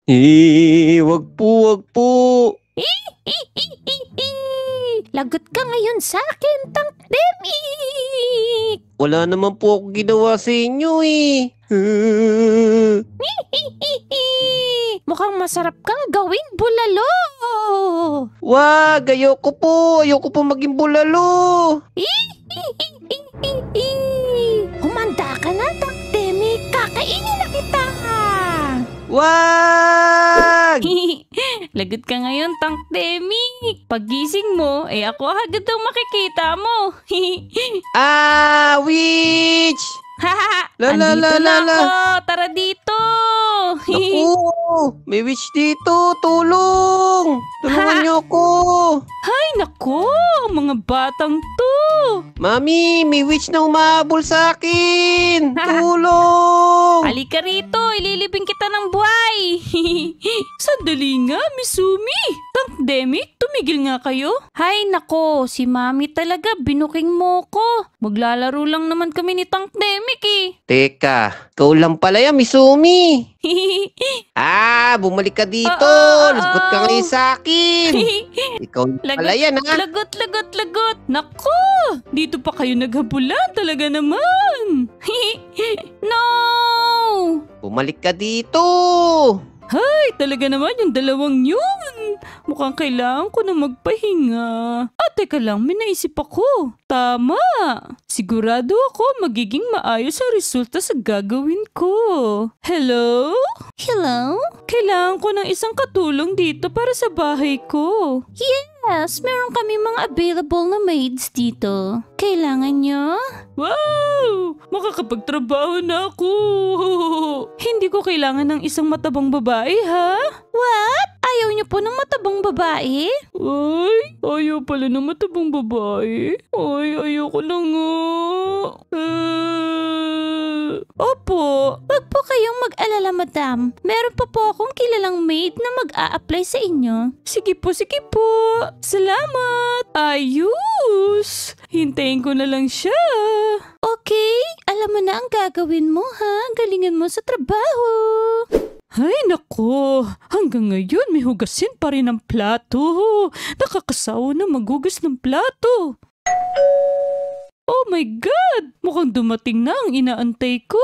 Wag po, wag po. Lagot ka ngayon sa akin, Tangdemik! Wala naman po ako ginawa sa inyo eh. Mukhang masarap kang gawing bulalo! Wag, ayoko po. Ayoko po maging bulalo. Humanda ka na, Tangdemik! Kakainin na kita! Wag! Lagot ka ngayon, Tangdemik! Pagising mo, ako agad ang makikita mo! Witch! La la Andito la la na la. ako! Tara dito! Naku, may witch dito. Tulong! Tulungan niyo ako. Ay, naku! Mga batang to! Mami, may witch na umahabol sa akin. Tulong! Halika rito! Ililibing kita ng buhay! Sandali nga, Misumi! Tangdemik, tumigil nga kayo? Hay nako, si Mami talaga, binuking mo ko. Maglalaro lang naman kami ni Tangdemik eh. Teka, ikaw lang pala yan, Misumi. Bumalik ka dito. Lagot ka ngayon sa akin. Ikaw pala yan, ha? Lagot! Nako! Dito pa kayo naghabulan talaga naman! No! Bumalik ka dito. Ay, talaga naman yung dalawang yun. Mukhang kailangan ko na magpahinga. Teka lang, may naisip ako. Tama. Sigurado ako magiging maayos ang resulta sa gagawin ko. Hello? Hello? Kailangan ko ng isang katulong dito para sa bahay ko. Yes, meron kami mga available na maids dito. Kailangan nyo? Wow! Makakapagtrabaho na ako! Hindi ko kailangan ng isang matabang babae, ha? What? Ayaw niyo po ng matabang babae? Ay, ayaw pala ng matabang babae. Ay, ayoko na nga. Opo, wag po kayong mag-alala, madam. Meron pa po akong kilalang maid na mag-a-apply sa inyo. Sige po. Salamat! Ayos! Hintayin ko na lang siya. Okay, alam mo na ang gagawin mo, ha? Galingan mo sa trabaho. Ay, nako! Hanggang ngayon may hugasin pa rin ang plato. Nakakasawa na maghugas ng plato. Oh my God! Mukhang dumating na ang inaantay ko.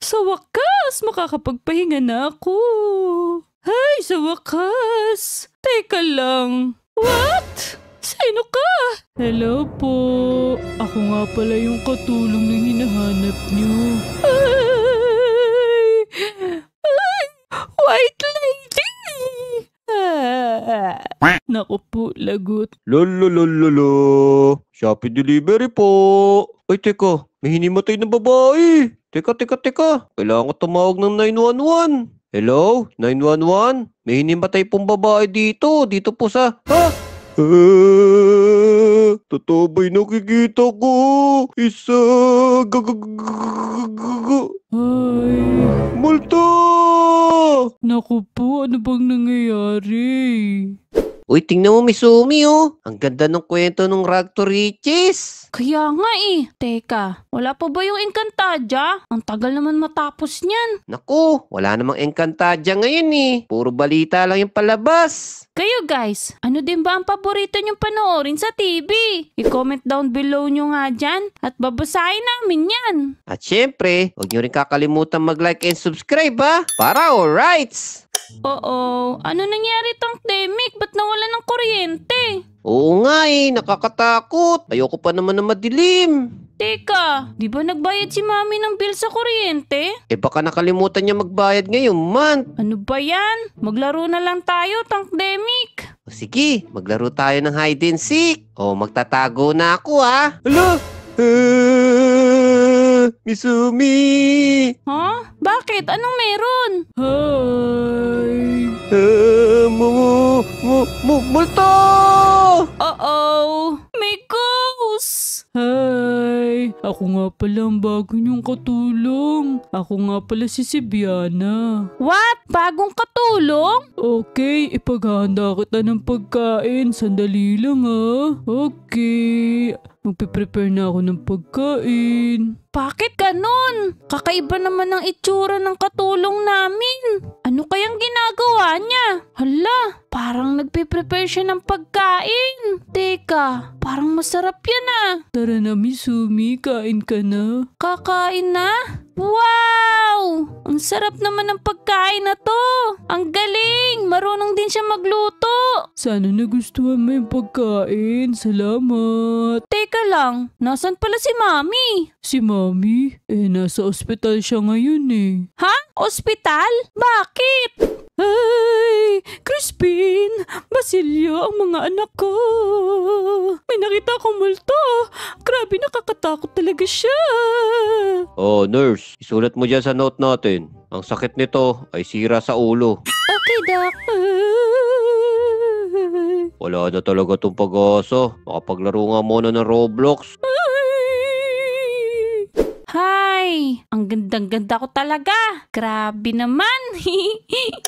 Sa wakas, makakapagpahinga na ako. Ay, sa wakas! Teka lang. What? Sino ka? Hello po. Ako nga pala yung katulong na hinahanap niyo. White lady! Naku po, lagot. Lololololo. Shopee delivery po. Ay, teka. May hinimatay na babae. Teka. Kailangan ko tumawag ng 911. Hello? 911? May hinimatay pong babae dito. Dito po sa... Totoo ba'y nakikita ko? Isa... Ay... Multo! Naku po, ano bang nangyayari? Uy, tingnan mo, Misumi, oh. Ang ganda ng kwento ng Rag to Riches. Kaya nga eh. Teka, wala pa ba yung Encantadia? Ang tagal naman matapos niyan. Naku, wala namang Encantadia ngayon eh. Puro balita lang yung palabas. Kayo guys, ano din ba ang paborito niyong panoorin sa TV? I-comment down below nyo nga dyan at babasahin namin yan. At syempre, huwag nyo rin kakalimutan mag-like and subscribe, ha? Para all rights! Oo, ano nangyari Tangdemik? Ba't nawala ng kuryente? Oo nga eh, nakakatakot. Ayoko pa naman na madilim. Teka, di ba nagbayad si Mami ng bill sa kuryente? Baka nakalimutan niya magbayad ngayong month. Ano ba yan? Maglaro na lang tayo, Tangdemik. O sige, maglaro tayo ng hide and seek. O magtatago na ako, ha? Hala! Misumi! Huh? Bakit? Anong meron? Hi! Multo! Uh-oh! May ghost! Hi! Ako nga pala ang bago niyong katulong. Ako nga pala si Biana. What? Bagong katulong? Okay, ipaghahanda kita ng pagkain. Sandali lang ha. Okay, magpe-prepare na ako ng pagkain. Bakit ganun? Kakaiba naman ang itsura ng katulong namin. Ano kayang ginagawa niya? Hala, parang nagpe-prepare siya ng pagkain. Teka, parang masarap yan ah. Tara na Misumi, kain ka na. Kakain na? Wow! Ang sarap naman ng pagkain na to. Ang galing! Marunong din siya magluto. Sana nagustuhan mo yung pagkain. Salamat. Teka lang, nasan pala si Mami? Si Mami? Nasa ospital siya ngayon eh. Ha? Ospital? Bakit? Ay, Crispin, Basilio, ang mga anak ko. May nakita akong multo. Grabe, nakakatakot talaga siya. Oh, nurse, isulat mo dyan sa note natin. Ang sakit nito ay sira sa ulo. Okay, Doc. Wala na talaga tong pag-asa. Makapaglaro nga muna ng Roblox. Hi! Ang gandang-ganda ko talaga. Grabe naman.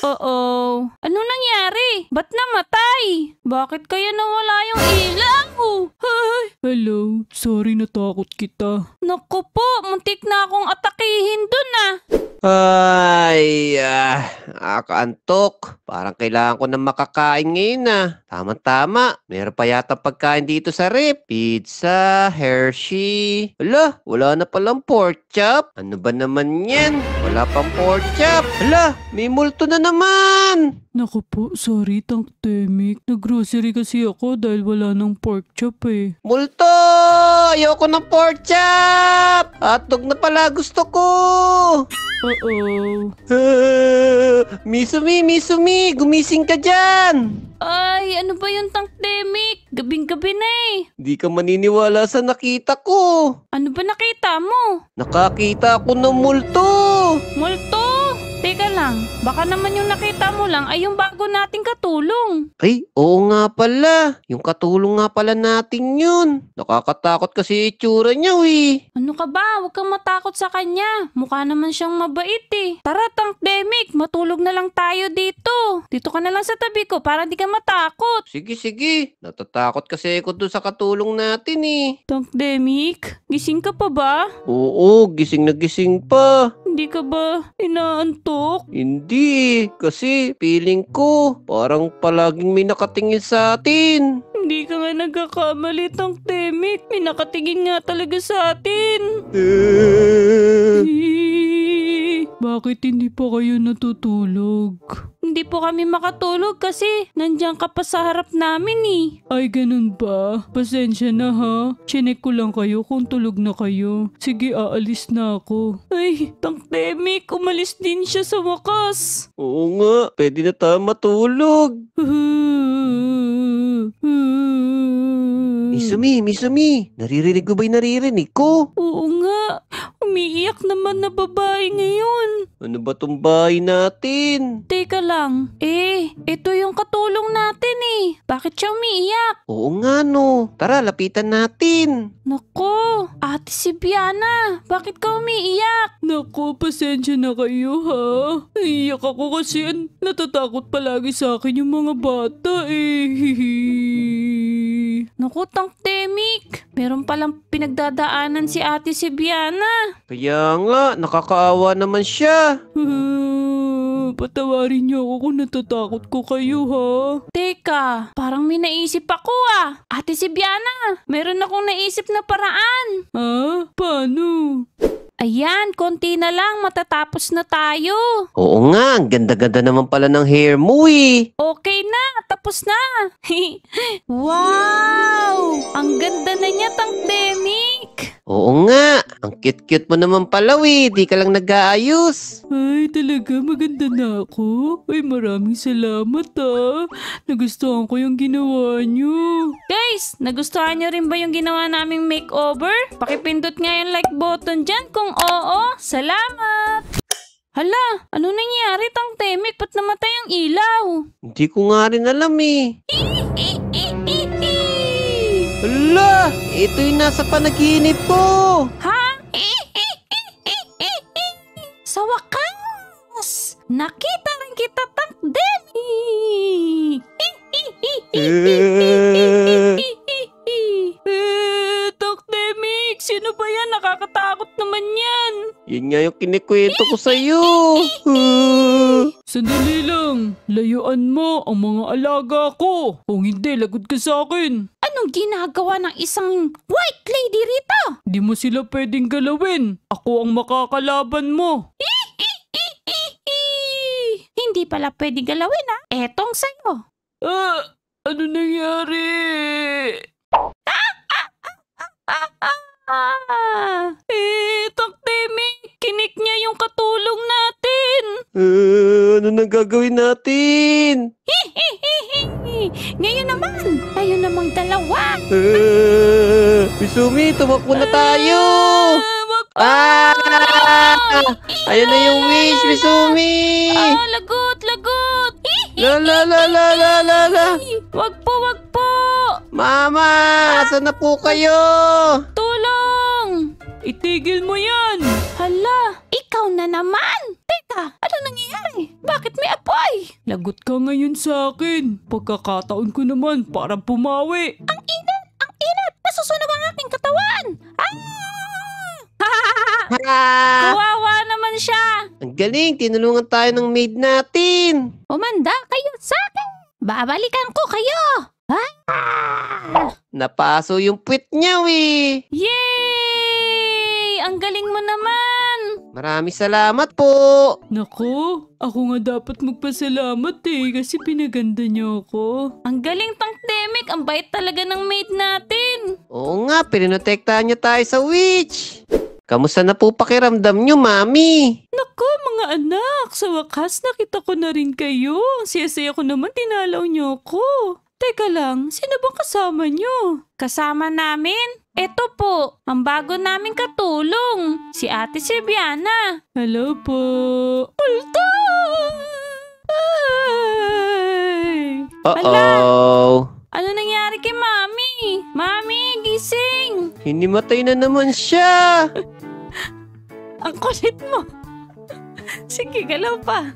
Oo. Ano nangyari? Ba't namatay? Bakit kaya nawala yung ilaw? Hi! Hello. Sorry natakot kita. Naku po, muntik na akong atakihin dun ah. Ay, nakakaantok. Parang kailangan ko na makakain ngayon na. Tama-tama. Meron pa yata pagkain dito sa rep. Pizza, Hershey. Hala, wala na palang pork chop. Ano ba naman yan? Wala pang pork chop. Hala, may multo na naman. Naku po, sorry Tank Temik. Nag-grocery kasi ako dahil wala ng pork chop eh. Multo! Ayoko ng pork chop! Hotdog na pala gusto ko! Uh-oh. Misumi, gumising ka dyan! Ay, ano ba yung Tank Temik? Gabing-gabi na eh. Di ka maniniwala sa nakita ko. Ano ba nakita mo? Nakakita ako ng multo. Multo? Teka lang, baka naman yung nakita mo lang ay yung bago nating katulong. Ay, oo nga pala. Yung katulong nga pala natin yun. Nakakatakot kasi itsura niya eh. Ano ka ba? Huwag kang matakot sa kanya. Mukha naman siyang mabait eh. Tara, Tank Temik, matulog na lang tayo dito. Dito ka na lang sa tabi ko para di ka matakot. Sige. Natatakot kasi ako doon sa katulong natin eh. Tank Temik, gising ka pa ba? Oo, gising na gising pa. Hindi ka ba inaantok? Hindi, kasi feeling ko parang palaging may nakatingin sa atin. Hindi ka nga nagkakamali, Tank Temik. May nakatingin nga talaga sa atin. Bakit hindi pa kayo natutulog? Hindi po kami makatulog kasi nandiyan ka pa sa harap namin eh. Ay, ganun ba? Pasensya na ha. Chinek ko lang kayo kung tulog na kayo. Sige, aalis na ako. Ay, Tank Temik, umalis din siya sa wakas. Oo nga, pwede na tayo matulog. Misumi, naririnig ko ba'y naririnig ko? Oo nga, umiiyak naman na babae ngayon. Ano ba tong bahay natin? Teka lang, ito yung katulong natin eh. Bakit siya umiiyak? Oo nga no, tara lapitan natin. Nako, Ate Sibiana, bakit ka umiiyak? Nako, pasensya na kayo ha. Naiiyak ako kasi natatakot palagi sa akin yung mga bata eh. Naku, Tank Temik, meron palang pinagdadaanan si Ate Sibiana. Kaya nga, nakakaawa naman siya. Patawarin niyo ako kung natatakot ko kayo ha. Teka, parang may naisip ako ah. Ate Sibiana, meron akong naisip na paraan. Ha? Paano? Ayan, konti na lang, matatapos na tayo. Oo nga, ang ganda-ganda naman pala ng hair mo eh. Okay na, tapos na. Wow! Ang ganda na niya, Tank Temik. Oo nga, ang cute-cute mo naman pala eh. Di ka lang nag-aayos. Ay, talaga maganda na ako. Ay, maraming salamat ah. Nagustuhan ko yung ginawa niyo. Guys, nagustuhan niyo rin ba yung ginawa naming makeover? Pakipindot nga yung like button dyan kung oo. Salamat! Hala, ano nangyari, Tank Temik? Ba't namatay ang ilaw? Hindi ko nga rin alam eh. Hala, ito yung nasa panaginip ko. Ha? Sa wakas! Nakita rin kita, Tank Temik! Doc Demik, sino ba yan? Nakakatakot naman yan. Yan nga yung kinikwento ko sa'yo. Sandali lang. Layuan mo ang mga alaga ko. Kung hindi, lagot ka sa akin. Anong ginagawa ng isang white lady rito? Di mo sila pwedeng galawin. Ako ang makakalaban mo. Hindi pala pwedeng galawin ha. Etong sa'yo. Ano nangyari? Doc Demik, kinik niya yung katulong natin. Ano nang gagawin natin? Ngayon naman, tayo namang dalawa. Misumi, tumakbo na tayo. Wag po! Ayun na yung wish, Misumi. Lagot, lagot! La la la la la la la. Wag po, wag po! Mama, asan na po kayo? Tulong! Itigil mo yan! Hala, ikaw na naman! Teka, ano nangyayari? Bakit may apoy? Lagot ka ngayon sa akin. Pagkakataon ko naman para pumawi. Ang init! Ang init! Nasusunog ang aking katawan! Kawawa naman siya! Ang galing, tinulungan tayo ng maid natin. Umanda kayo sa akin! Babalikan ko kayo! Napaso yung puwit niya, we. Yay! Ang galing mo naman! Maraming salamat po. Nako, ako nga dapat magpasalamat kasi pinaganda niyo ako. Ang galing Tang Demik, ang bait talaga ng maid natin. Oo nga, pinotektahan niya tayo sa witch. Kamusta na po pakiramdam niyo, Mami? Nako mga anak, sa wakas nakita ko na rin kayo. Siyasaya ko naman tinalaw niyo ako. Teka lang, sino bang kasama niyo? Kasama namin? Eto po, ang bago naming katulong, si Ate Silviana. Hello po. Ulto! Ay! Uh-oh. Ano nangyari kay Mami? Mami, gising! Hinimatay na naman siya. Ang kulit mo. Sige, galaw pa.